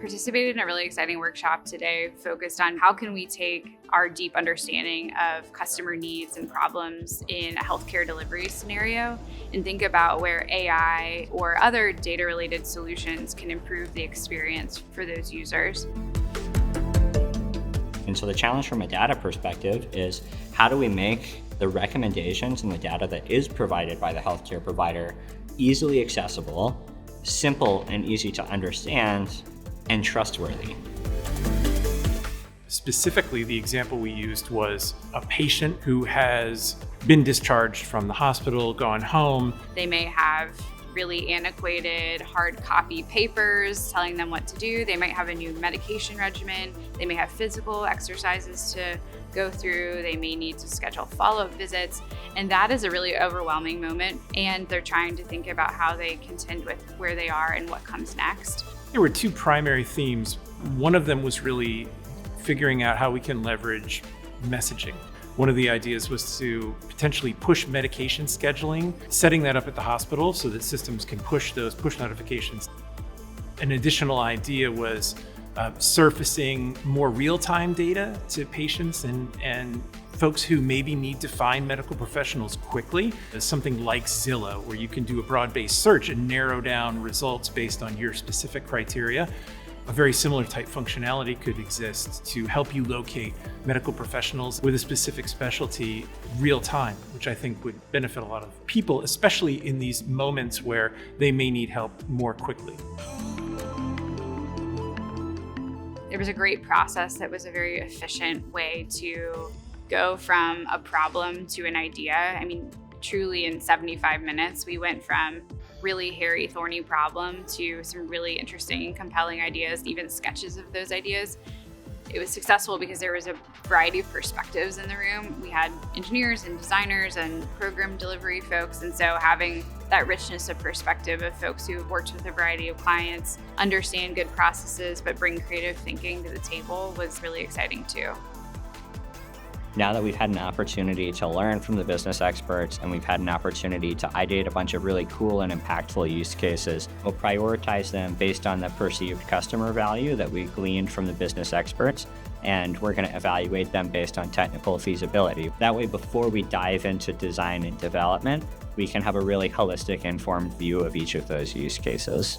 participated in a really exciting workshop today focused on how can we take our deep understanding of customer needs and problems in a healthcare delivery scenario and think about where AI or other data-related solutions can improve the experience for those users. And so the challenge from a data perspective is how do we make the recommendations and the data that is provided by the healthcare provider easily accessible, simple and easy to understand, and trustworthy. Specifically, the example we used was a patient who has been discharged from the hospital, gone home. They may have really antiquated hard copy papers telling them what to do. They might have a new medication regimen. They may have physical exercises to go through. They may need to schedule follow-up visits. And that is a really overwhelming moment. And they're trying to think about how they contend with where they are and what comes next. There were two primary themes. One of them was really figuring out how we can leverage messaging. One of the ideas was to potentially push medication scheduling, setting that up at the hospital so that systems can push those push notifications. An additional idea was surfacing more real-time data to patients and folks who maybe need to find medical professionals quickly. There's something like Zillow, where you can do a broad-based search and narrow down results based on your specific criteria. A very similar type functionality could exist to help you locate medical professionals with a specific specialty real time, which I think would benefit a lot of people, especially in these moments where they may need help more quickly. There was a great process that was a very efficient way to go from a problem to an idea. I mean, truly in 75 minutes, we went from really hairy, thorny problem to some really interesting and compelling ideas, even sketches of those ideas. It was successful because there was a variety of perspectives in the room. We had engineers and designers and program delivery folks. And so having that richness of perspective of folks who have worked with a variety of clients, understand good processes, but bring creative thinking to the table was really exciting too. Now that we've had an opportunity to learn from the business experts and we've had an opportunity to ideate a bunch of really cool and impactful use cases, we'll prioritize them based on the perceived customer value that we gleaned from the business experts, and we're going to evaluate them based on technical feasibility. That way, before we dive into design and development, we can have a really holistic, informed view of each of those use cases.